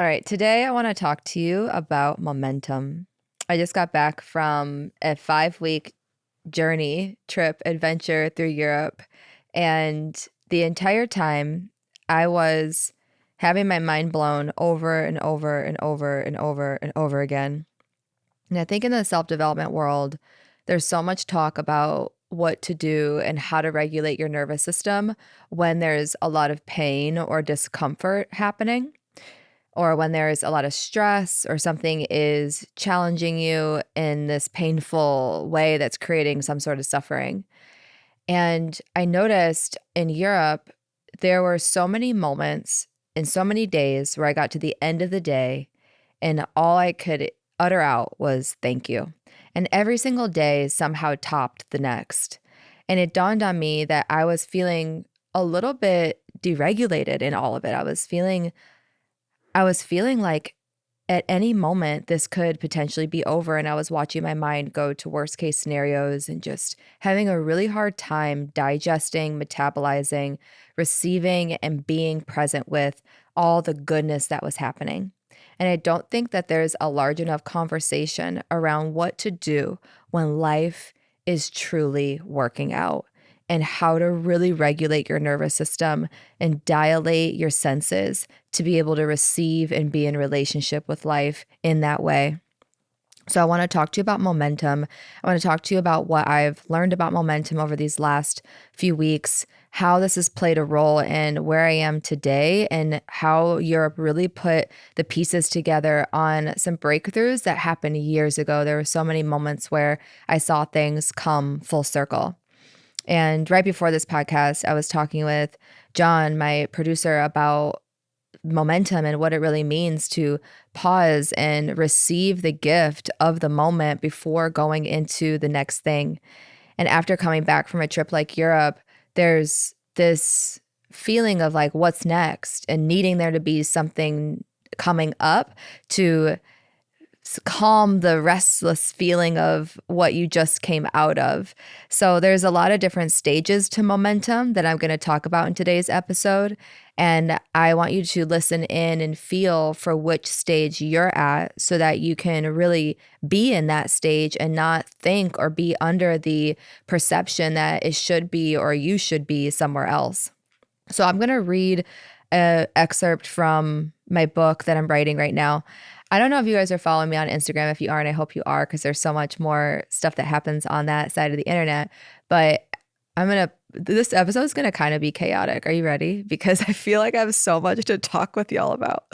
All right, today I want to talk to you about momentum. I just got back from a 5 week journey, trip, adventure through Europe. And the entire time I was having my mind blown over and over and over and over and over again. And I think in the self development world, there's so much talk about what to do and how to regulate your nervous system when there's a lot of pain or discomfort happening, or when there's a lot of stress or something is challenging you in this painful way that's creating some sort of suffering. And I noticed in Europe, there were so many moments and so many days where I got to the end of the day and all I could utter out was thank you. And every single day somehow topped the next. And it dawned on me that I was feeling a little bit deregulated in all of it. I was feeling like at any moment this could potentially be over, and I was watching my mind go to worst case scenarios and just having a really hard time digesting, metabolizing, receiving, and being present with all the goodness that was happening. And I don't think that there's a large enough conversation around what to do when life is truly working out and how to really regulate your nervous system and dilate your senses to be able to receive and be in relationship with life in that way. So I want to talk to you about momentum. I want to talk to you about what I've learned about momentum over these last few weeks, how this has played a role in where I am today, and how Europe really put the pieces together on some breakthroughs that happened years ago. There were so many moments where I saw things come full circle. And right before this podcast, I was talking with John, my producer, about momentum and what it really means to pause and receive the gift of the moment before going into the next thing. And after coming back from a trip like Europe, there's this feeling of like, what's next? And needing there to be something coming up to calm the restless feeling of what you just came out of. So there's a lot of different stages to momentum that I'm going to talk about in today's episode. And I want you to listen in and feel for which stage you're at so that you can really be in that stage and not think or be under the perception that it should be or you should be somewhere else. So I'm going to read an excerpt from my book that I'm writing right now. I don't know if you guys are following me on Instagram. If you aren't, I hope you are, because there's so much more stuff that happens on that side of the internet. But this episode is going to kind of be chaotic. Are you ready? Because I feel like I have so much to talk with y'all about.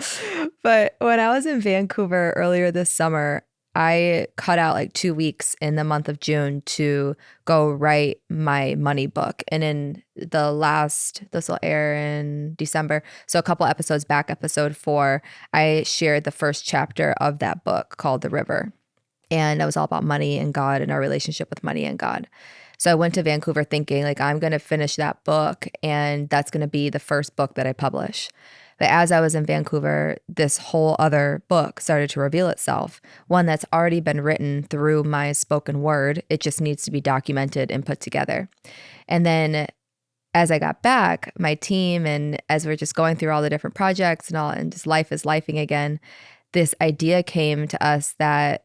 But when I was in Vancouver earlier this summer, I cut out like 2 weeks in the month of June to go write my money book. And in this will air in December. So a couple episodes back, episode 4, I shared the first chapter of that book called The River. And it was all about money and God and our relationship with money and God. So I went to Vancouver thinking like, I'm going to finish that book and that's going to be the first book that I publish. But as I was in Vancouver, this whole other book started to reveal itself, one that's already been written through my spoken word. It just needs to be documented and put together. And then as I got back, my team, and as we're just going through all the different projects and all, and just life is lifing again, this idea came to us that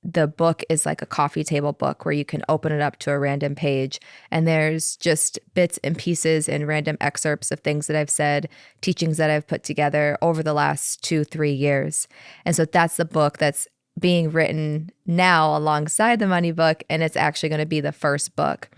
the book is like a coffee table book where you can open it up to a random page. And there's just bits and pieces and random excerpts of things that I've said, teachings that I've put together over the last 2-3 years. And so that's the book that's being written now alongside the money book. And it's actually going to be the first book.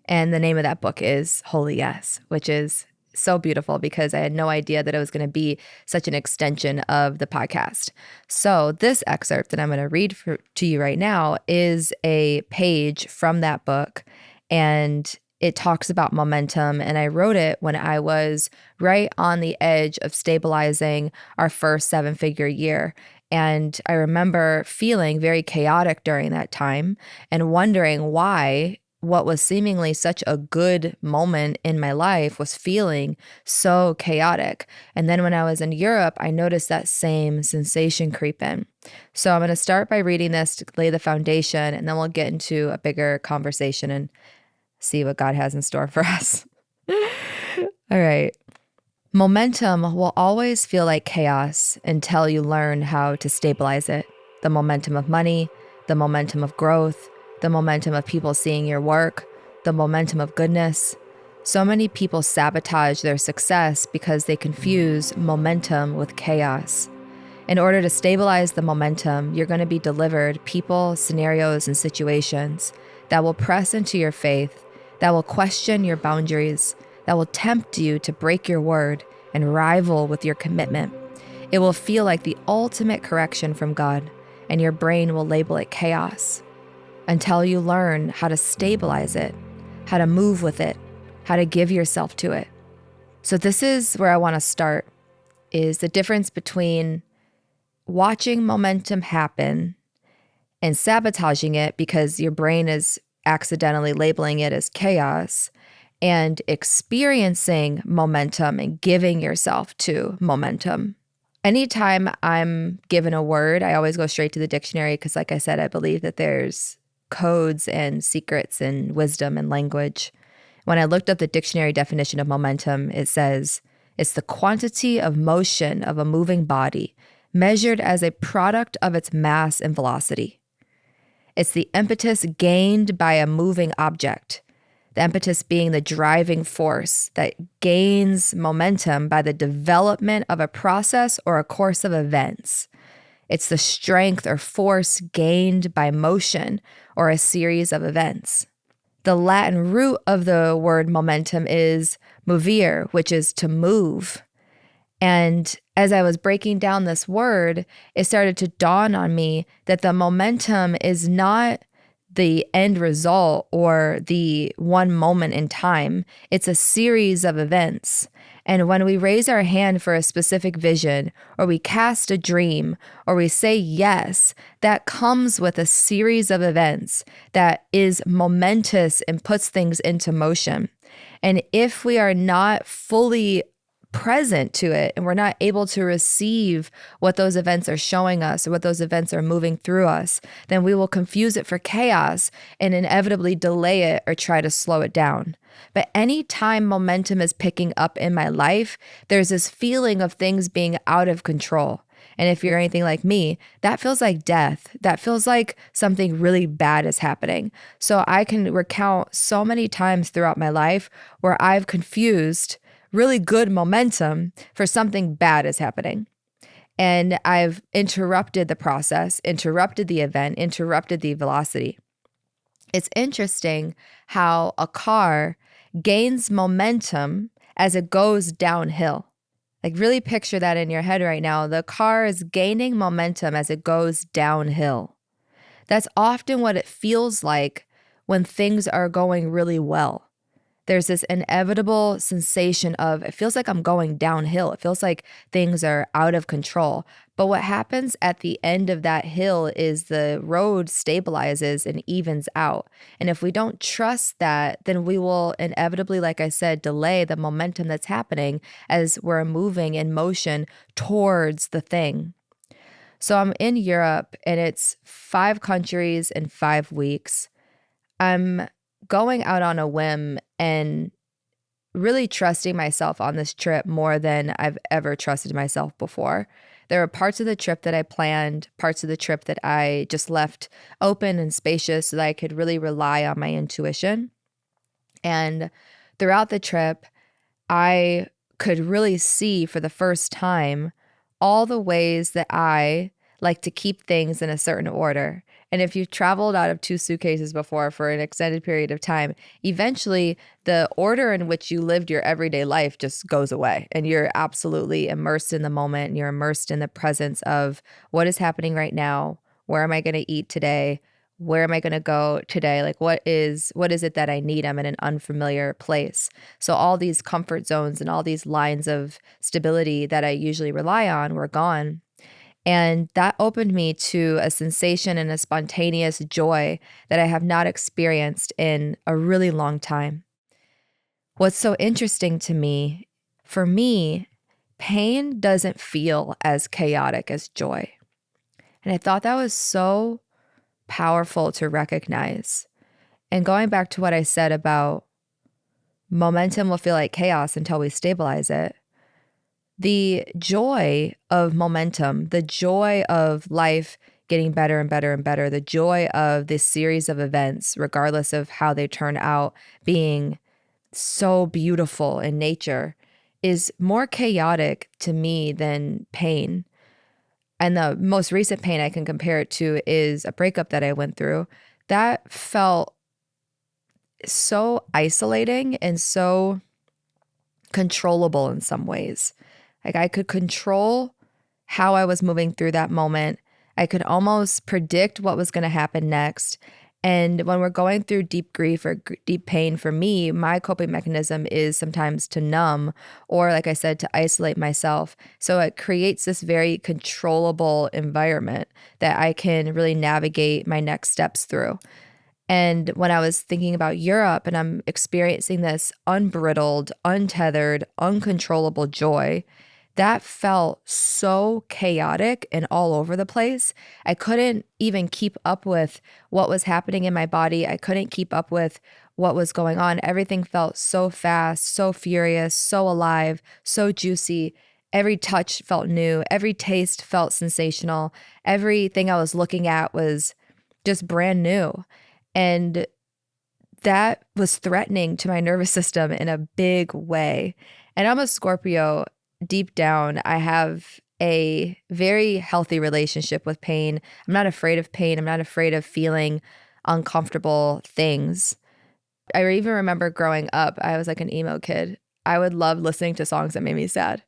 And the name of that book is Holy Yes, which is so beautiful because I had no idea that it was going to be such an extension of the podcast. So this excerpt that I'm going to read to you right now is a page from that book, and it talks about momentum. And I wrote it when I was right on the edge of stabilizing our first 7-figure year. And I remember feeling very chaotic during that time and wondering why what was seemingly such a good moment in my life was feeling so chaotic. And then when I was in Europe, I noticed that same sensation creep in. So I'm going to start by reading this to lay the foundation, and then we'll get into a bigger conversation and see what God has in store for us. All right. Momentum will always feel like chaos until you learn how to stabilize it. The momentum of money, the momentum of growth, the momentum of people seeing your work, the momentum of goodness. So many people sabotage their success because they confuse momentum with chaos. In order to stabilize the momentum, you're going to be delivered people, scenarios, and situations that will press into your faith, that will question your boundaries, that will tempt you to break your word and rival with your commitment. It will feel like the ultimate correction from God, and your brain will label it chaos until you learn how to stabilize it, how to move with it, how to give yourself to it. So this is where I want to start, is the difference between watching momentum happen and sabotaging it because your brain is accidentally labeling it as chaos, and experiencing momentum and giving yourself to momentum. Anytime I'm given a word, I always go straight to the dictionary because, like I said, I believe that there's codes and secrets and wisdom and language. When I looked up the dictionary definition of momentum, it says it's the quantity of motion of a moving body measured as a product of its mass and velocity. It's the impetus gained by a moving object, the impetus being the driving force that gains momentum by the development of a process or a course of events. It's the strength or force gained by motion or a series of events. The Latin root of the word momentum is movere, which is to move. And as I was breaking down this word, it started to dawn on me that the momentum is not the end result or the one moment in time. It's a series of events. And when we raise our hand for a specific vision, or we cast a dream, or we say yes, that comes with a series of events that is momentous and puts things into motion. And if we are not fully present to it and we're not able to receive what those events are showing us or what those events are moving through us, then we will confuse it for chaos and inevitably delay it or try to slow it down. But anytime momentum is picking up in my life, there's this feeling of things being out of control. And if you're anything like me, that feels like death. That feels like something really bad is happening. So I can recount so many times throughout my life where I've confused really good momentum for something bad is happening. And I've interrupted the process, interrupted the event, interrupted the velocity. It's interesting how a car gains momentum as it goes downhill. Like, really picture that in your head right now. The car is gaining momentum as it goes downhill. That's often what it feels like when things are going really well. There's this inevitable sensation of, it feels like I'm going downhill. It feels like things are out of control. But what happens at the end of that hill is the road stabilizes and evens out. And if we don't trust that, then we will inevitably, like I said, delay the momentum that's happening as we're moving in motion towards the thing. So I'm in Europe and it's 5 countries in 5 weeks. I'm going out on a whim and really trusting myself on this trip more than I've ever trusted myself before. There are parts of the trip that I planned, parts of the trip that I just left open and spacious so that I could really rely on my intuition. And throughout the trip, I could really see for the first time all the ways that I like to keep things in a certain order. And if you've traveled out of 2 suitcases before for an extended period of time, eventually the order in which you lived your everyday life just goes away. And you're absolutely immersed in the moment. And you're immersed in the presence of what is happening right now. Where am I going to eat today? Where am I going to go today? Like, what is it that I need? I'm in an unfamiliar place. So all these comfort zones and all these lines of stability that I usually rely on were gone. And that opened me to a sensation and a spontaneous joy that I have not experienced in a really long time. What's so interesting to me, for me, pain doesn't feel as chaotic as joy. And I thought that was so powerful to recognize. And going back to what I said about momentum will feel like chaos until we stabilize it, the joy of momentum, the joy of life getting better and better and better, the joy of this series of events, regardless of how they turn out, being so beautiful in nature, is more chaotic to me than pain. And the most recent pain I can compare it to is a breakup that I went through. That felt so isolating and so controllable in some ways. Like I could control how I was moving through that moment. I could almost predict what was going to happen next. And when we're going through deep grief or deep pain, for me, my coping mechanism is sometimes to numb or, like I said, to isolate myself. So it creates this very controllable environment that I can really navigate my next steps through. And when I was thinking about Europe and I'm experiencing this unbridled, untethered, uncontrollable joy, that felt so chaotic and all over the place. I couldn't even keep up with what was happening in my body. I couldn't keep up with what was going on. Everything felt so fast, so furious, so alive, so juicy. Every touch felt new. Every taste felt sensational. Everything I was looking at was just brand new. And that was threatening to my nervous system in a big way. And I'm a Scorpio. Deep down, I have a very healthy relationship with pain. I'm not afraid of pain. I'm not afraid of feeling uncomfortable things. I even remember growing up, I was like an emo kid. I would love listening to songs that made me sad.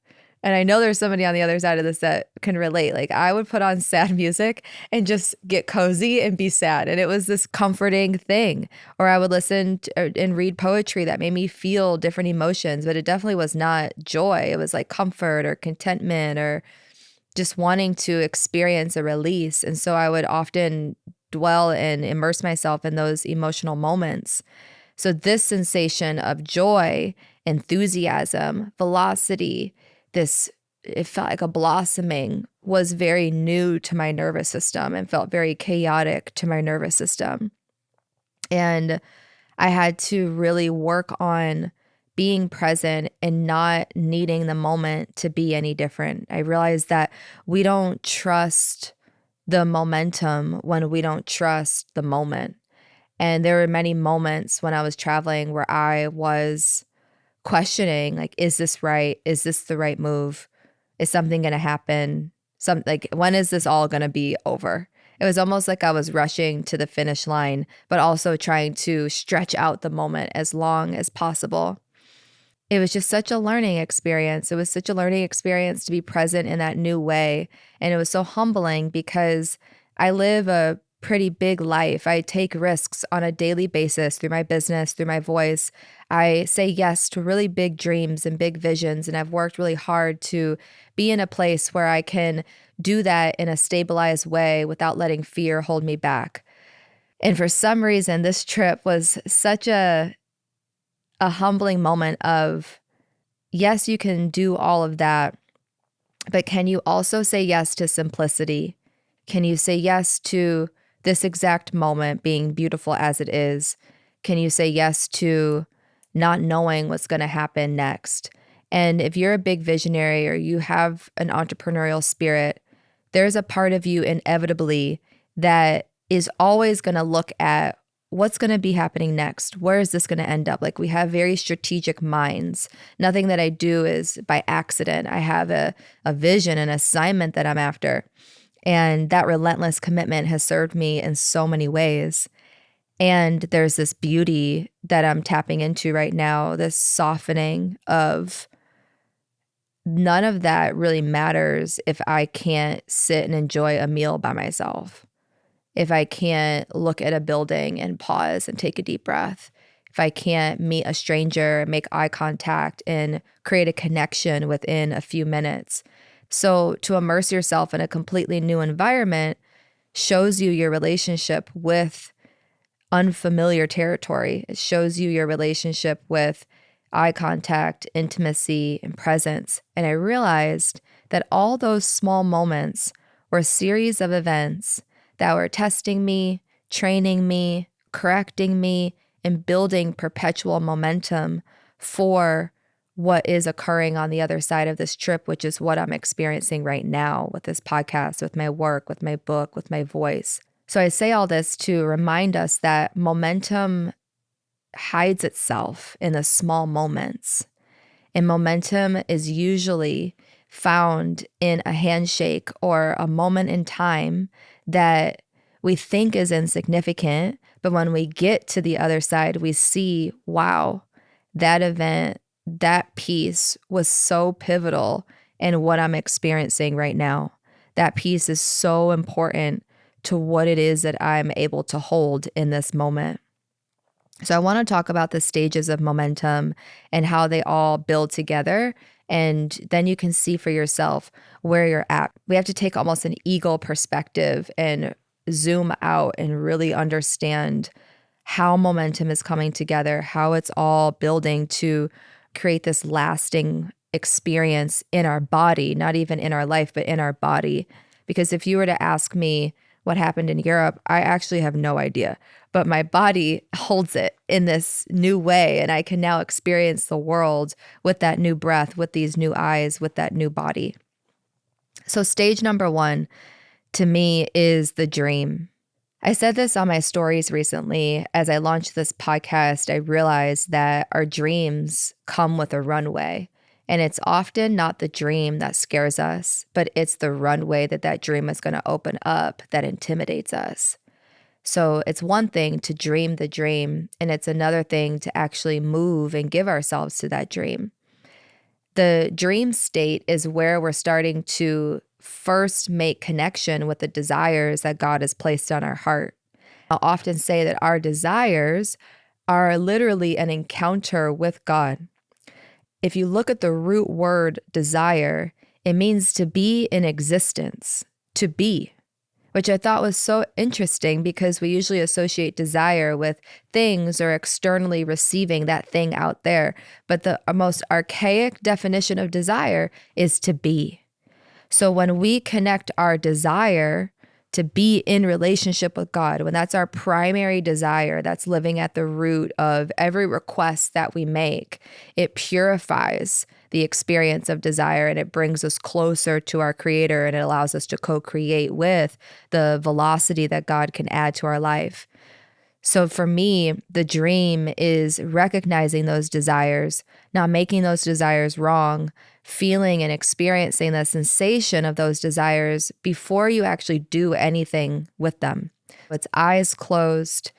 And I know there's somebody on the other side of this that can relate. Like I would put on sad music and just get cozy and be sad. And it was this comforting thing. Or I would listen to, and read poetry that made me feel different emotions, but it definitely was not joy. It was like comfort or contentment or just wanting to experience a release. And so I would often dwell and immerse myself in those emotional moments. So this sensation of joy, enthusiasm, velocity, it felt like a blossoming, was very new to my nervous system and felt very chaotic to my nervous system. And I had to really work on being present and not needing the moment to be any different. I realized that we don't trust the momentum when we don't trust the moment. And there were many moments when I was traveling where I was questioning, like, is this right? Is this the right move? Is something going to happen? When is this all going to be over? It was almost like I was rushing to the finish line, but also trying to stretch out the moment as long as possible. It was just such a learning experience. It was such a learning experience to be present in that new way. And it was so humbling because I live a pretty big life. I take risks on a daily basis through my business, through my voice. I say yes to really big dreams and big visions. And I've worked really hard to be in a place where I can do that in a stabilized way without letting fear hold me back. And for some reason, this trip was such a humbling moment of, yes, you can do all of that, but can you also say yes to simplicity? Can you say yes to this exact moment being beautiful as it is? Can you say yes to not knowing what's going to happen next? And if you're a big visionary or you have an entrepreneurial spirit, there's a part of you inevitably that is always going to look at what's going to be happening next. Where is this going to end up? Like, we have very strategic minds. Nothing that I do is by accident. I have a vision, an assignment that I'm after. And that relentless commitment has served me in so many ways. And there's this beauty that I'm tapping into right now, this softening of none of that really matters if I can't sit and enjoy a meal by myself. If I can't look at a building and pause and take a deep breath, if I can't meet a stranger, make eye contact, and create a connection within a few minutes. So to immerse yourself in a completely new environment shows you your relationship with unfamiliar territory. It shows you your relationship with eye contact, intimacy, and presence. And I realized that all those small moments were a series of events that were testing me, training me, correcting me, and building perpetual momentum for what is occurring on the other side of this trip, which is what I'm experiencing right now with this podcast, with my work, with my book, with my voice. So I say all this to remind us that momentum hides itself in the small moments. And momentum is usually found in a handshake or a moment in time that we think is insignificant. But when we get to the other side, we see, wow, that event, that piece was so pivotal in what I'm experiencing right now. That piece is so important to what it is that I'm able to hold in this moment. So I want to talk about the stages of momentum and how they all build together. And then you can see for yourself where you're at. We have to take almost an eagle perspective and zoom out and really understand how momentum is coming together, how it's all building to create this lasting experience in our body, not even in our life, but in our body. Because if you were to ask me what happened in Europe, I actually have no idea. But my body holds it in this new way, and I can now experience the world with that new breath, with these new eyes, with that new body. So stage number 1 to me is the dream. I said this on my stories recently. As I launched this podcast, I realized that our dreams come with a runway. And it's often not the dream that scares us, but it's the runway that dream is going to open up that intimidates us. So it's one thing to dream the dream, and it's another thing to actually move and give ourselves to that dream. The dream state is where we're starting to first make connection with the desires that God has placed on our heart. I'll often say that our desires are literally an encounter with God. If you look at the root word desire, it means to be in existence, to be, which I thought was so interesting because we usually associate desire with things or externally receiving that thing out there. But the most archaic definition of desire is to be. So when we connect our desire to be in relationship with God, when that's our primary desire, that's living at the root of every request that we make, it purifies the experience of desire and it brings us closer to our Creator, and it allows us to co-create with the velocity that God can add to our life. So for me, the dream is recognizing those desires, not making those desires wrong, feeling and experiencing the sensation of those desires before you actually do anything with them. It's eyes closed,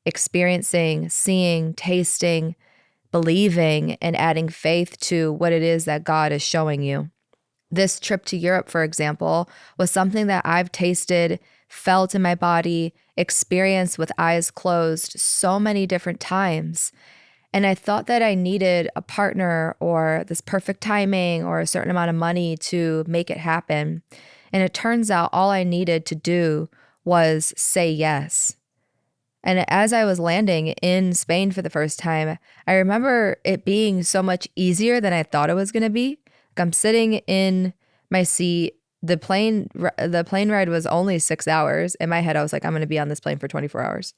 experiencing, seeing, tasting, believing, and adding faith to what it is that God is showing you. This trip to Europe, for example, was something that I've tasted, felt in my body, experienced with eyes closed so many different times. And I thought that I needed a partner or this perfect timing or a certain amount of money to make it happen. And it turns out all I needed to do was say yes. And as I was landing in Spain for the first time, I remember it being so much easier than I thought it was going to be. Like I'm sitting in my seat. The plane ride was only 6 hours. In my head, I was like, I'm going to be on this plane for 24 hours.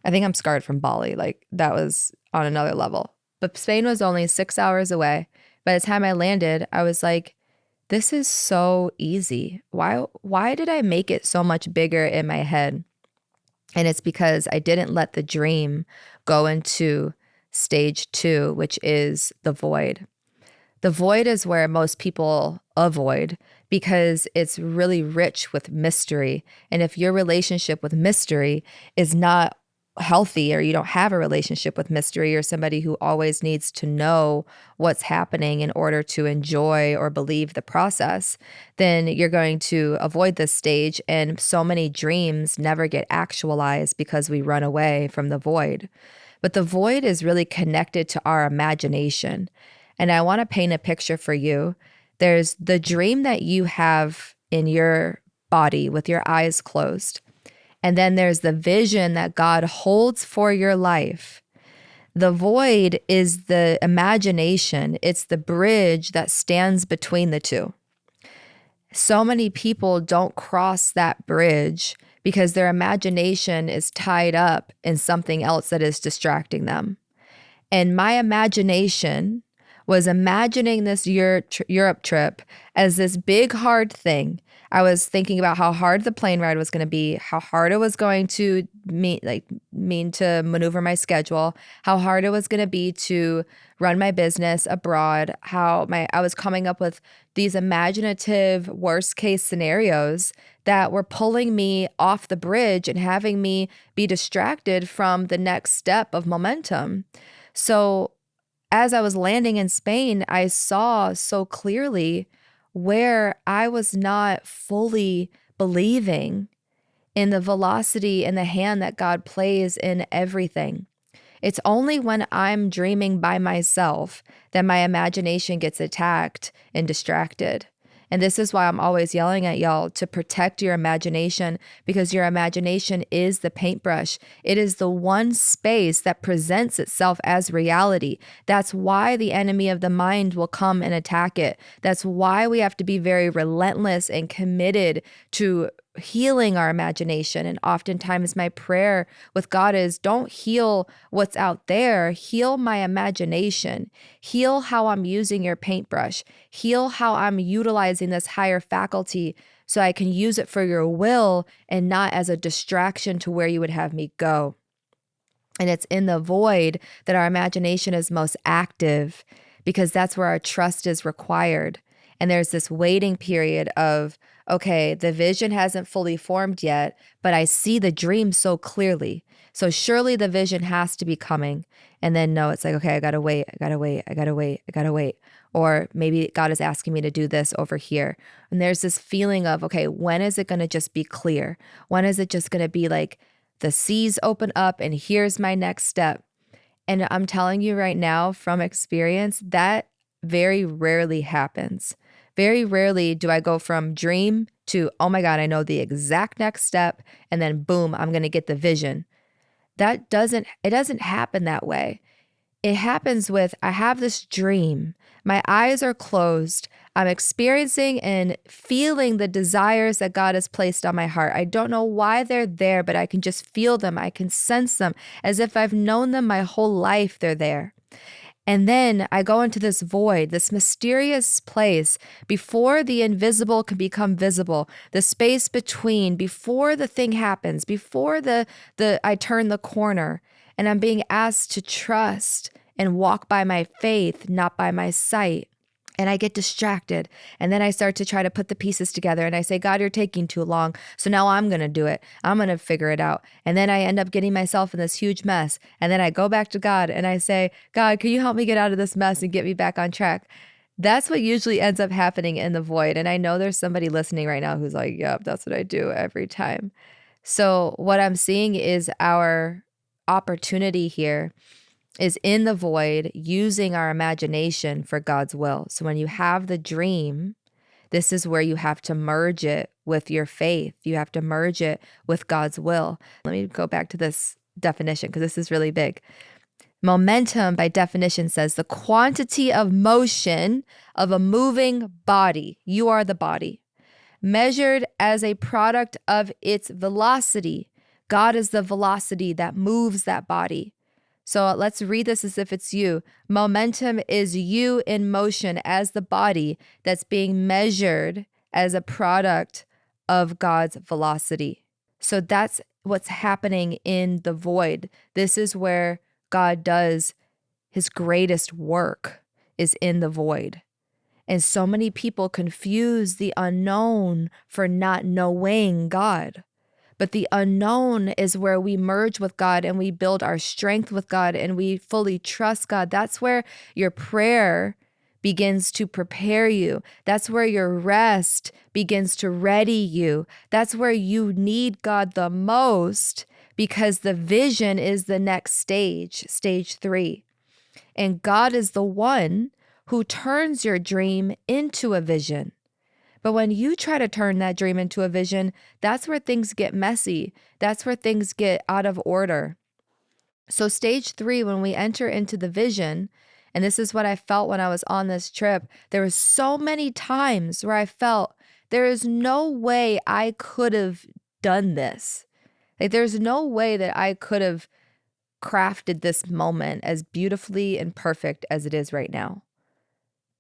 I think I'm scarred from Bali. Like that was on another level. But Spain was only 6 hours away. By the time I landed, I was like, this is so easy. Why did I make it so much bigger in my head? And it's because I didn't let the dream go into stage 2, which is the void. The void is where most people avoid because it's really rich with mystery. And if your relationship with mystery is not healthy, or you don't have a relationship with mystery, or somebody who always needs to know what's happening in order to enjoy or believe the process, then you're going to avoid this stage. And so many dreams never get actualized because we run away from the void. But the void is really connected to our imagination. And I want to paint a picture for you. There's the dream that you have in your body with your eyes closed. And then there's the vision that God holds for your life. The void is the imagination. It's the bridge that stands between the two. So many people don't cross that bridge because their imagination is tied up in something else that is distracting them. And my imagination was imagining this Europe trip as this big, hard thing. I was thinking about how hard the plane ride was going to be, how hard it was going to mean to maneuver my schedule, how hard it was going to be to run my business abroad, I was coming up with these imaginative worst case scenarios that were pulling me off the bridge and having me be distracted from the next step of momentum. So as I was landing in Spain, I saw so clearly where I was not fully believing in the velocity and the hand that God plays in everything. It's only when I'm dreaming by myself that my imagination gets attacked and distracted. And this is why I'm always yelling at y'all to protect your imagination, because your imagination is the paintbrush. It is the one space that presents itself as reality. That's why the enemy of the mind will come and attack it. That's why we have to be very relentless and committed to healing our imagination. And oftentimes my prayer with God is, don't heal what's out there, heal my imagination, heal how I'm using your paintbrush, heal how I'm utilizing this higher faculty so I can use it for your will and not as a distraction to where you would have me go. And it's in the void that our imagination is most active, because that's where our trust is required. And there's this waiting period of, okay, the vision hasn't fully formed yet, but I see the dream so clearly. So surely the vision has to be coming. And then no, it's like, okay, I gotta wait. Or maybe God is asking me to do this over here. And there's this feeling of, okay, when is it gonna just be clear? When is it just gonna be like the seas open up and here's my next step? And I'm telling you right now from experience, that very rarely happens. Very rarely do I go from dream to, oh my God, I know the exact next step, and then boom, I'm going to get the vision. It doesn't happen that way. It happens with, I have this dream. My eyes are closed. I'm experiencing and feeling the desires that God has placed on my heart. I don't know why they're there, but I can just feel them. I can sense them as if I've known them my whole life. They're there. And then I go into this void, this mysterious place before the invisible can become visible, the space between, before the thing happens, before I turn the corner, and I'm being asked to trust and walk by my faith, not by my sight. And I get distracted. And then I start to try to put the pieces together. And I say, God, you're taking too long. So now I'm going to do it. I'm going to figure it out. And then I end up getting myself in this huge mess. And then I go back to God and I say, God, can you help me get out of this mess and get me back on track? That's what usually ends up happening in the void. And I know there's somebody listening right now who's like, yep, that's what I do every time. So what I'm seeing is our opportunity here is in the void, using our imagination for God's will. So when you have the dream, this is where you have to merge it with your faith. You have to merge it with God's will. Let me go back to this definition because this is really big. Momentum, by definition, says the quantity of motion of a moving body. You are the body. Measured as a product of its velocity. God is the velocity that moves that body. So let's read this as if it's you. Momentum is you in motion as the body that's being measured as a product of God's velocity. So that's what's happening in the void. This is where God does his greatest work, is in the void. And so many people confuse the unknown for not knowing God. But the unknown is where we merge with God and we build our strength with God and we fully trust God. That's where your prayer begins to prepare you. That's where your rest begins to ready you. That's where you need God the most, because the vision is the next stage, stage 3. And God is the one who turns your dream into a vision. But when you try to turn that dream into a vision, that's where things get messy. That's where things get out of order. So stage 3, when we enter into the vision, and this is what I felt when I was on this trip, there were so many times where I felt there is no way I could have done this. Like there's no way that I could have crafted this moment as beautifully and perfect as it is right now.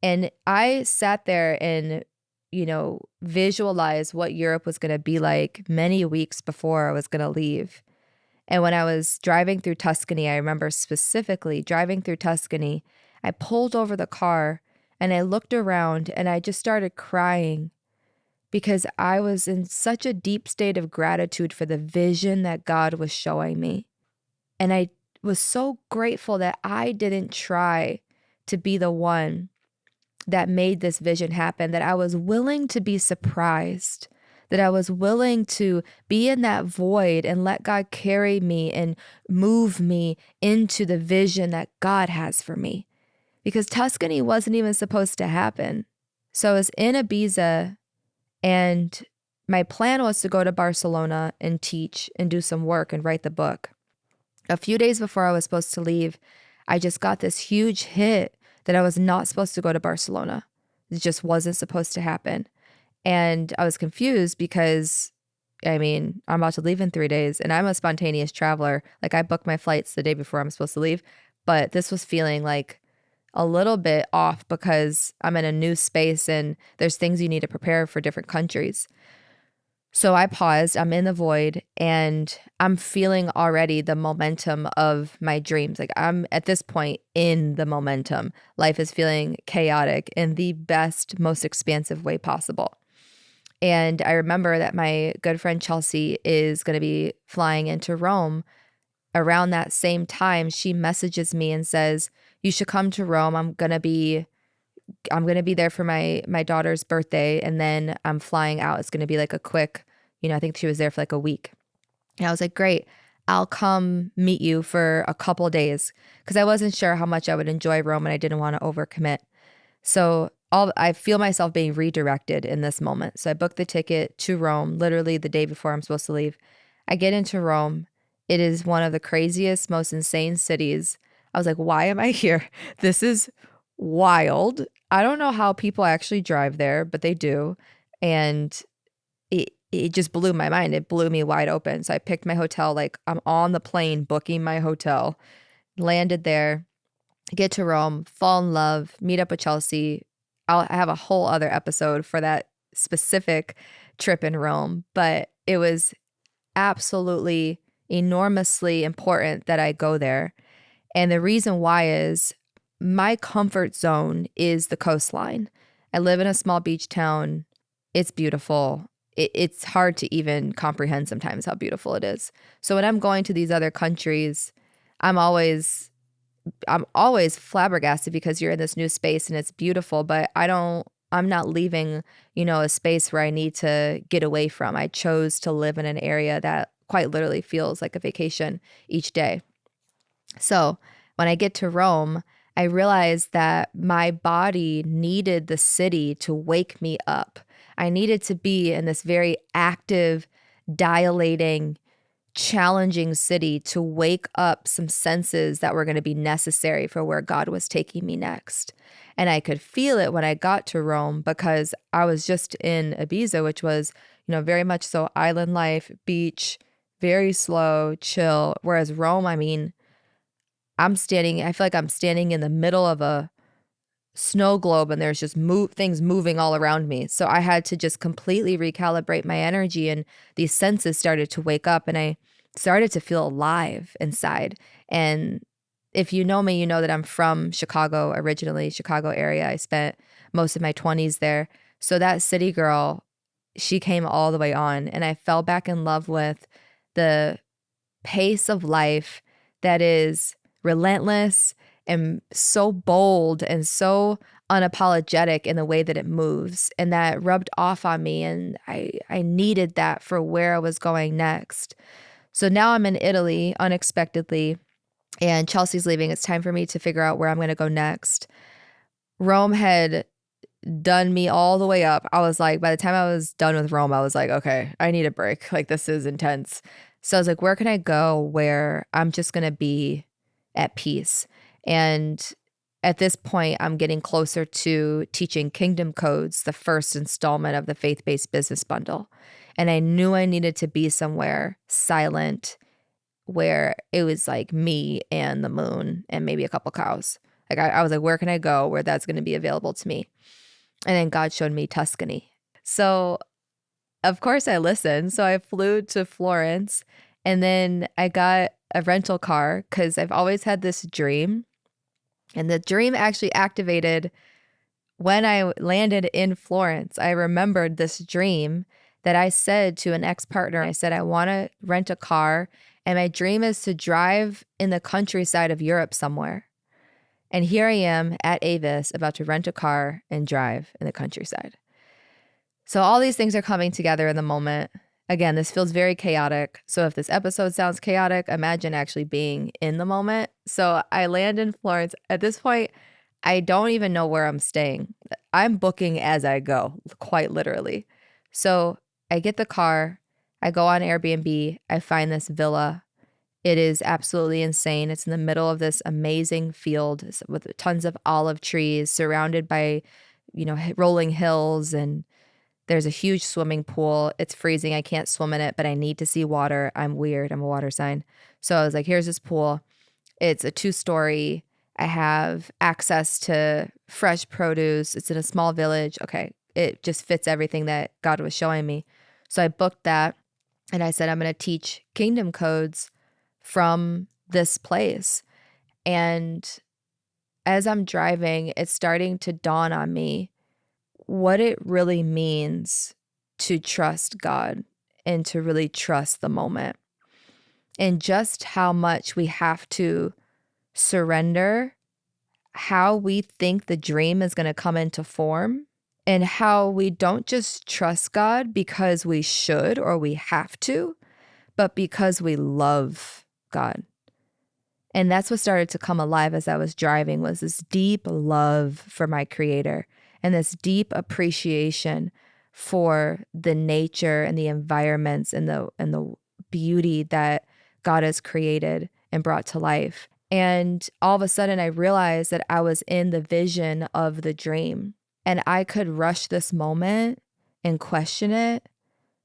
And I sat there and, visualized what Europe was going to be like many weeks before I was going to leave. And when I was driving through Tuscany, I remember specifically driving through Tuscany, I pulled over the car and I looked around and I just started crying because I was in such a deep state of gratitude for the vision that God was showing me. And I was so grateful that I didn't try to be the one that made this vision happen, that I was willing to be surprised, that I was willing to be in that void and let God carry me and move me into the vision that God has for me. Because Tuscany wasn't even supposed to happen. So I was in Ibiza, and my plan was to go to Barcelona and teach and do some work and write the book. A few days before I was supposed to leave, I just got this huge hit that I was not supposed to go to Barcelona. It just wasn't supposed to happen. And I was confused because, I'm about to leave in 3 days and I'm a spontaneous traveler. Like, I book my flights the day before I'm supposed to leave. But this was feeling like a little bit off because I'm in a new space and there's things you need to prepare for different countries. So I paused, I'm in the void, and I'm feeling already the momentum of my dreams. Like, I'm at this point in the momentum. Life is feeling chaotic in the best, most expansive way possible. And I remember that my good friend Chelsea is going to be flying into Rome around that same time. She messages me and says, "You should come to Rome. I'm gonna be there for my daughter's birthday, and then I'm flying out. It's gonna be like a quick, I think she was there for like a week." And I was like, "Great, I'll come meet you for a couple days," because I wasn't sure how much I would enjoy Rome and I didn't want to overcommit. So I feel myself being redirected in this moment. So I booked the ticket to Rome literally the day before I'm supposed to leave. I get into Rome. It is one of the craziest, most insane cities. I was like, why am I here? This is wild. I don't know how people actually drive there, but they do. And it just blew my mind. It blew me wide open. So I picked my hotel, like I'm on the plane booking my hotel, landed there, get to Rome, fall in love, meet up with Chelsea. I have a whole other episode for that specific trip in Rome, but it was absolutely enormously important that I go there. And the reason why is my comfort zone is the coastline. I live in a small beach town. It's beautiful. It's hard to even comprehend sometimes how beautiful it is. So when I'm going to these other countries, I'm always I'm always flabbergasted because you're in this new space and it's beautiful, but I'm not leaving, a space where I need to get away from. I chose to live in an area that quite literally feels like a vacation each day. So when I get to Rome, I realized that my body needed the city to wake me up. I needed to be in this very active, dilating, challenging city to wake up some senses that were going to be necessary for where God was taking me next. And I could feel it when I got to Rome because I was just in Ibiza, which was, very much so island life, beach, very slow, chill. Whereas Rome, I feel like I'm standing in the middle of a snow globe and there's just things moving all around me. So I had to just completely recalibrate my energy, and these senses started to wake up and I started to feel alive inside. And if you know me, you know that I'm from Chicago originally, Chicago area. I spent most of my 20s there. So that city girl, she came all the way on, and I fell back in love with the pace of life that is relentless and so bold and so unapologetic in the way that it moves. And that rubbed off on me. And I needed that for where I was going next. So now I'm in Italy unexpectedly, and Chelsea's leaving. It's time for me to figure out where I'm going to go next. Rome had done me all the way up. I was like, by the time I was done with Rome, I was like, okay, I need a break. Like, this is intense. So I was like, where can I go where I'm just going to be at peace? And at this point, I'm getting closer to teaching Kingdom Codes, the first installment of the faith-based business bundle. And I knew I needed to be somewhere silent where it was like me and the moon and maybe a couple cows. Like I was like, where can I go where that's going to be available to me? And then God showed me Tuscany. So of course I listened. So I flew to Florence and then I got a rental car because I've always had this dream. And the dream actually activated when I landed in Florence. I remembered this dream that I said to an ex-partner. I said, I want to rent a car and my dream is to drive in the countryside of Europe somewhere. And here I am at Avis about to rent a car and drive in the countryside. So all these things are coming together in the moment. Again, this feels very chaotic. So if this episode sounds chaotic, imagine actually being in the moment. So I land in Florence. At this point, I don't even know where I'm staying. I'm booking as I go, quite literally. So I get the car, I go on Airbnb, I find this villa. It is absolutely insane. It's in the middle of this amazing field with tons of olive trees surrounded by, rolling hills, and there's a huge swimming pool. It's freezing. I can't swim in it, but I need to see water. I'm weird. I'm a water sign. So I was like, here's this pool. It's a 2-story. I have access to fresh produce. It's in a small village. Okay. It just fits everything that God was showing me. So I booked that and I said, I'm going to teach kingdom codes from this place. And as I'm driving, it's starting to dawn on me what it really means to trust God and to really trust the moment, and just how much we have to surrender how we think the dream is going to come into form, and how we don't just trust God because we should or we have to, but because we love God. And that's what started to come alive as I was driving, was this deep love for my Creator and this deep appreciation for the nature and the environments and the beauty that God has created and brought to life. And all of a sudden I realized that I was in the vision of the dream, and I could rush this moment and question it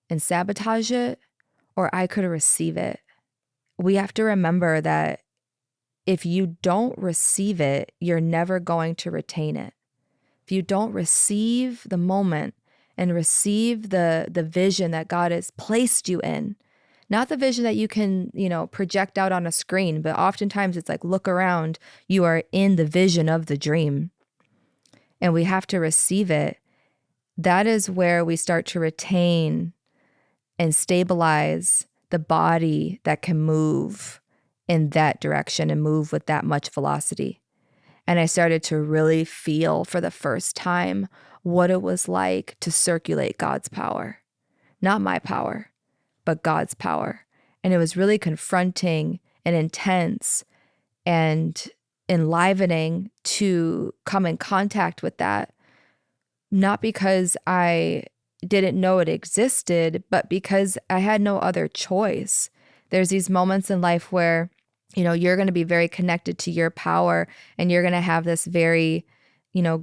and sabotage it, or I could receive it. We have to remember that if you don't receive it, you're never going to retain it. If you don't receive the moment and receive the vision that God has placed you in, not the vision that you can, project out on a screen, but oftentimes it's like, look around, you are in the vision of the dream. And we have to receive it. That is where we start to retain and stabilize the body that can move in that direction and move with that much velocity. And I started to really feel for the first time what it was like to circulate God's power, not my power, but God's power. And it was really confronting and intense and enlivening to come in contact with that, not because I didn't know it existed, but because I had no other choice. There's these moments in life where, you're going to be very connected to your power, and you're going to have this very,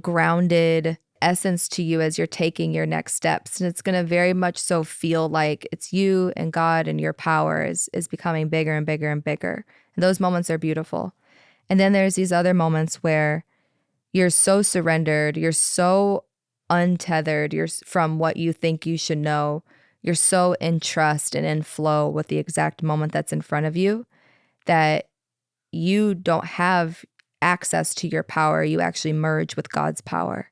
grounded essence to you as you're taking your next steps. And it's going to very much so feel like it's you and God, and your power is becoming bigger and bigger and bigger. And those moments are beautiful. And then there's these other moments where you're so surrendered, you're so untethered, you're from what you think you should know. You're so in trust and in flow with the exact moment that's in front of you that you don't have access to your power. You actually merge with God's power.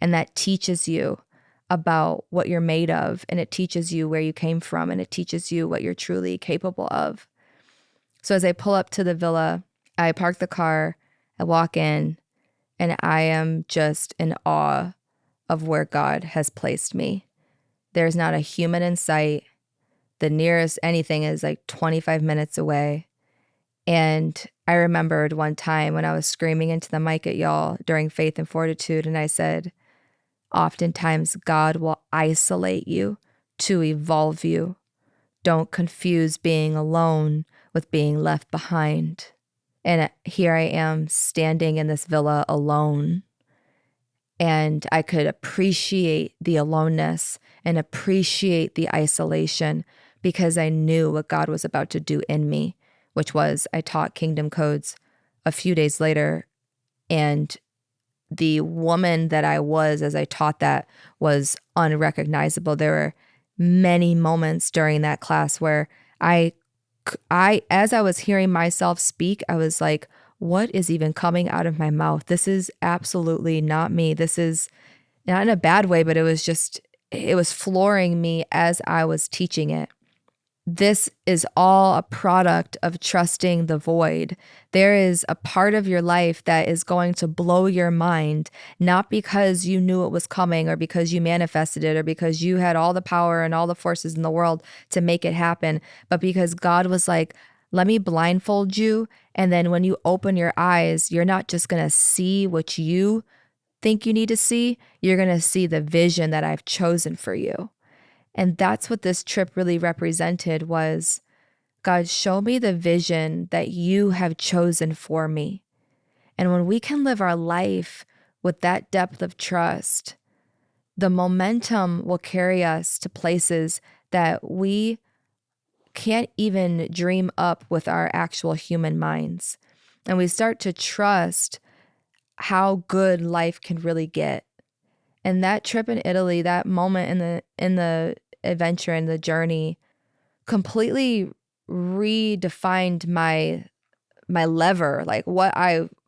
And that teaches you about what you're made of, and it teaches you where you came from, and it teaches you what you're truly capable of. So as I pull up to the villa, I park the car, I walk in, and I am just in awe of where God has placed me. There's not a human in sight. The nearest anything is like 25 minutes away. And I remembered one time when I was screaming into the mic at y'all during Faith and Fortitude, and I said, oftentimes God will isolate you to evolve you. Don't confuse being alone with being left behind. And here I am standing in this villa alone. And I could appreciate the aloneness and appreciate the isolation because I knew what God was about to do in me, which was I taught kingdom codes. A few days later, And the woman that I was as I taught that was unrecognizable. There were many moments during that class where as I was hearing myself speak, I was like, what is even coming out of my mouth? This is absolutely not me. This is not in a bad way, but it was flooring me as I was teaching it. This is all a product of trusting the void. There is a part of your life that is going to blow your mind, not because you knew it was coming or because you manifested it or because you had all the power and all the forces in the world to make it happen, but because God was like, let me blindfold you. And then when you open your eyes, you're not just going to see what you think you need to see, you're going to see the vision that I've chosen for you. And that's what this trip really represented was, God, show me the vision that you have chosen for me. And when we can live our life with that depth of trust, the momentum will carry us to places that we can't even dream up with our actual human minds. And we start to trust how good life can really get. And that trip in Italy, that moment in the adventure and the journey completely redefined my lever. Like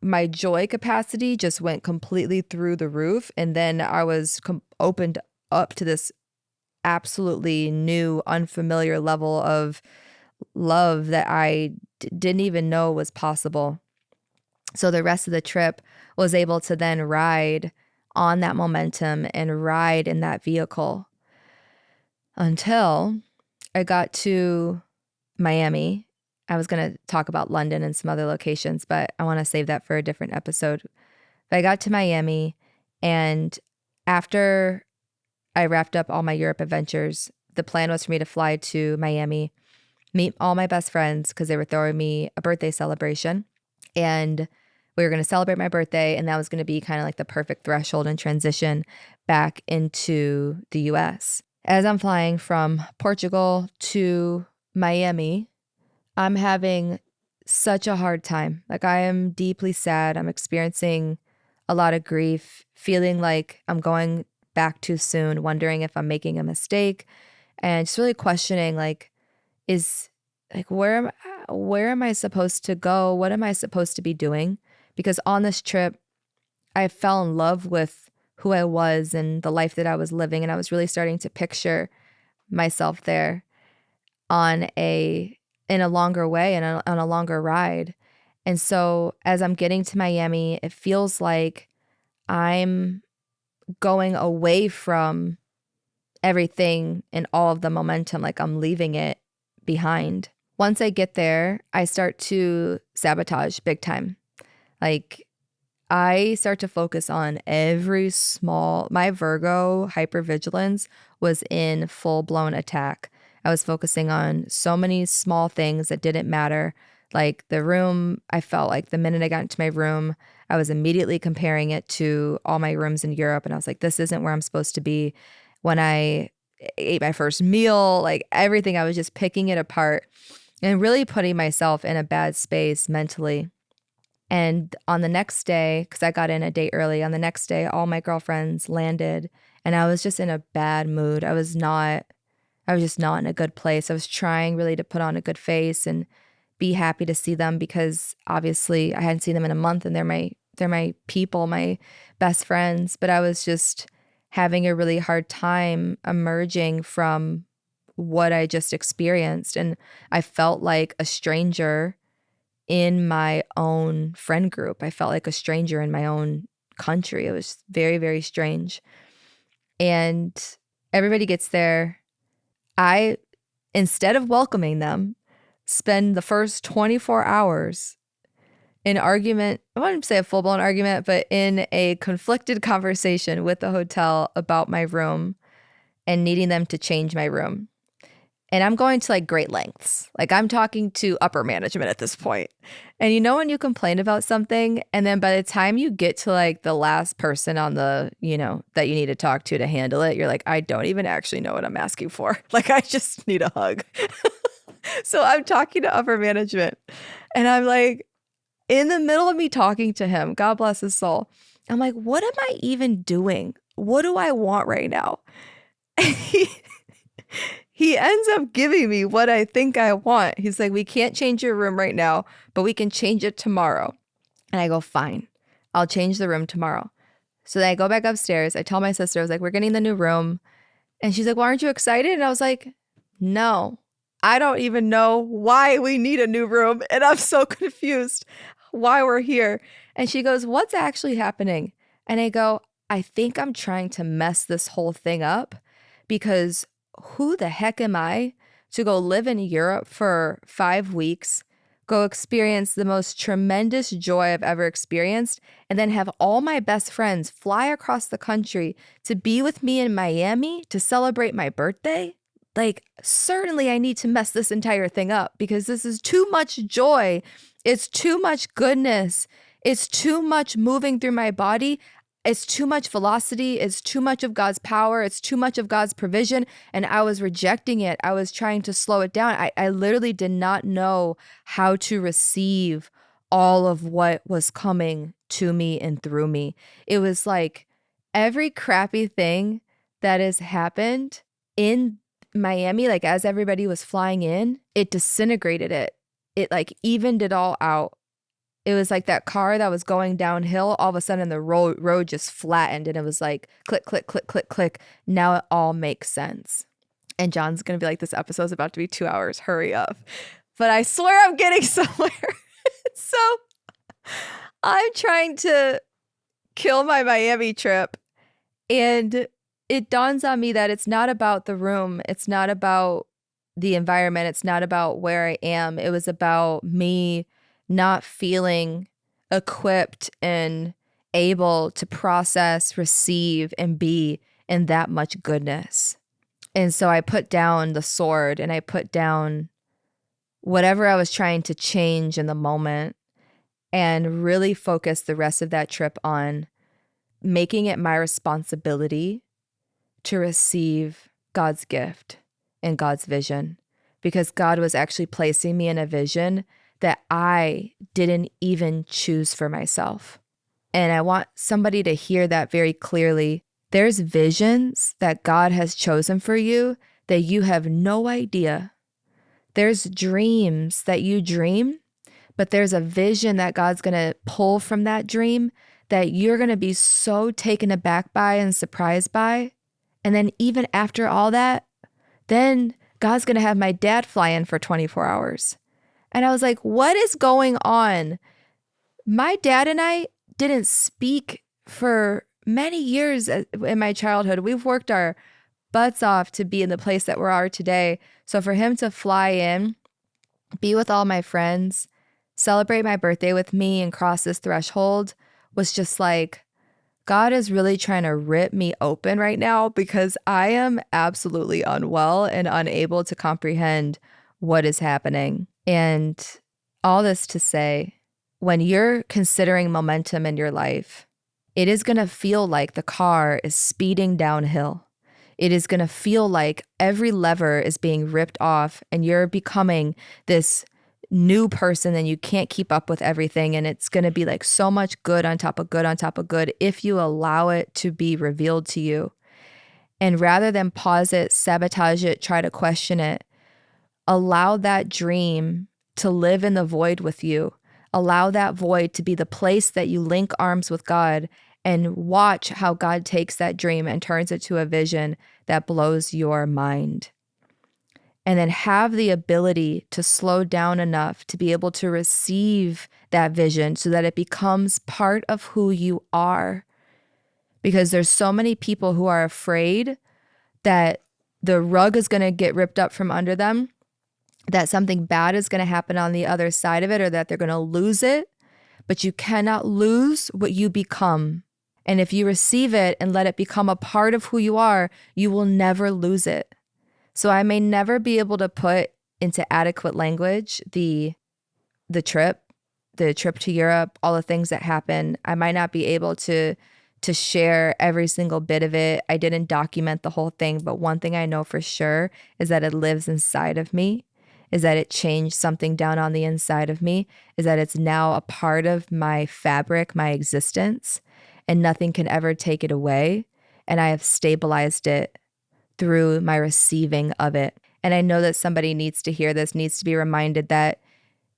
my joy capacity just went completely through the roof. And then I was opened up to this absolutely new, unfamiliar level of love that I didn't even know was possible. So the rest of the trip was able to then ride on that momentum and ride in that vehicle until I got to Miami. I was going to talk about London and some other locations, but I want to save that for a different episode. But I got to Miami, and after I wrapped up all my Europe adventures, the plan was for me to fly to Miami, meet all my best friends because they were throwing me a birthday celebration. And we were going to celebrate my birthday, and that was going to be kind of like the perfect threshold and transition back into the US. As I'm flying from Portugal to Miami, I'm having such a hard time. Like, I am deeply sad. I'm experiencing a lot of grief, feeling like I'm going back too soon, wondering if I'm making a mistake, and just really questioning, like, where am I supposed to go? What am I supposed to be doing? Because on this trip, I fell in love with who I was and the life that I was living, and I was really starting to picture myself there in a longer way and on a longer ride. And so as I'm getting to Miami, it feels like I'm going away from everything and all of the momentum, like I'm leaving it behind. Once I get there, I start to sabotage big time. Like, I start to focus on my Virgo hypervigilance was in full-blown attack. I was focusing on so many small things that didn't matter. Like the room, I felt like the minute I got into my room, I was immediately comparing it to all my rooms in Europe. And I was like, this isn't where I'm supposed to be. When I ate my first meal, like everything, I was just picking it apart and really putting myself in a bad space mentally. And on the next day, because I got in a day early, on the next day, all my girlfriends landed and I was just in a bad mood. I was just not in a good place. I was trying really to put on a good face and be happy to see them because obviously I hadn't seen them in a month and they're my people, my best friends. But I was just having a really hard time emerging from what I just experienced. And I felt like a stranger in my own friend group. I felt like a stranger in my own country. It was very, very strange. And everybody gets there. I, instead of welcoming them, spend the first 24 hours in argument. I wouldn't say a full-blown argument, but in a conflicted conversation with the hotel about my room and needing them to change my room. And I'm going to like great lengths. Like I'm talking to upper management at this point. And you know when you complain about something and then by the time you get to like the last person on the, that you need to talk to handle it, you're like, I don't even actually know what I'm asking for. Like I just need a hug. So I'm talking to upper management and I'm like, In the middle of me talking to him, God bless his soul, I'm like, what am I even doing? What do I want right now? he, he ends up giving me what I think I want. He's like, we can't change your room right now, but we can change it tomorrow. And I go, fine, I'll change the room tomorrow. So then I go back upstairs. I tell my sister, I was like, we're getting the new room. And she's like, well, aren't you excited? And I was like, no, I don't even know why we need a new room. And I'm so confused why we're here. And she goes, what's actually happening? And I go, I think I'm trying to mess this whole thing up because who the heck am I to go live in Europe for 5 weeks, go experience the most tremendous joy I've ever experienced, and then have all my best friends fly across the country to be with me in Miami to celebrate my birthday? Like, certainly I need to mess this entire thing up because this is too much joy. It's too much goodness. It's too much moving through my body. It's too much velocity. It's too much of God's power. It's too much of God's provision. And I was rejecting it. I was trying to slow it down. I literally did not know how to receive all of what was coming to me and through me. It was like every crappy thing that has happened in Miami, like as everybody was flying in, it disintegrated it. It like evened it all out. It was like that car that was going downhill. All of a sudden the road just flattened and it was like click, click, click, click, click. Now it all makes sense. And John's going to be like, this episode's about to be 2 hours. Hurry up. But I swear I'm getting somewhere. So I'm trying to kill my Miami trip. And it dawns on me that it's not about the room. It's not about the environment. It's not about where I am. It was about me not feeling equipped and able to process, receive, and be in that much goodness. And so I put down the sword and I put down whatever I was trying to change in the moment and really focused the rest of that trip on making it my responsibility to receive God's gift and God's vision, because God was actually placing me in a vision that I didn't even choose for myself. And I want somebody to hear that very clearly. There's visions that God has chosen for you that you have no idea. There's dreams that you dream, but there's a vision that God's going to pull from that dream that you're going to be so taken aback by and surprised by. And then even after all that, then God's going to have my dad fly in for 24 hours. And I was like, what is going on? My dad and I didn't speak for many years in my childhood. We've worked our butts off to be in the place that we are today. So for him to fly in, be with all my friends, celebrate my birthday with me and cross this threshold was just like, God is really trying to rip me open right now because I am absolutely unwell and unable to comprehend what is happening. And all this to say, when you're considering momentum in your life, it is going to feel like the car is speeding downhill. It is going to feel like every lever is being ripped off and you're becoming this new person and you can't keep up with everything. And it's going to be like so much good on top of good on top of good if you allow it to be revealed to you. And rather than pause it, sabotage it, try to question it, allow that dream to live in the void with you. Allow that void to be the place that you link arms with God and watch how God takes that dream and turns it to a vision that blows your mind. And then have the ability to slow down enough to be able to receive that vision so that it becomes part of who you are. Because there's so many people who are afraid that the rug is going to get ripped up from under them, that something bad is going to happen on the other side of it, or that they're going to lose it. But you cannot lose what you become. And if you receive it and let it become a part of who you are, you will never lose it. So I may never be able to put into adequate language the trip to Europe, all the things that happen. I might not be able to share every single bit of it. I didn't document the whole thing, but one thing I know for sure is that it lives inside of me. is that it changed something down on the inside of me, is that it's now a part of my fabric, my existence, and nothing can ever take it away. And I have stabilized it through my receiving of it. And I know that somebody needs to hear this, needs to be reminded that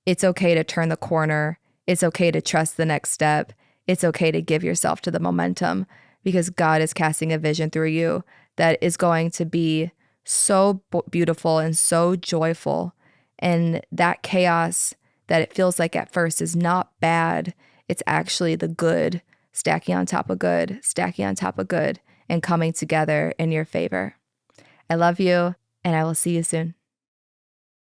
it's okay to turn the corner. It's okay to trust the next step. It's okay to give yourself to the momentum because God is casting a vision through you that is going to be so beautiful and so joyful. And that chaos that it feels like at first is not bad. It's actually the good stacking on top of good, stacking on top of good, and coming together in your favor. I love you, and I will see you soon.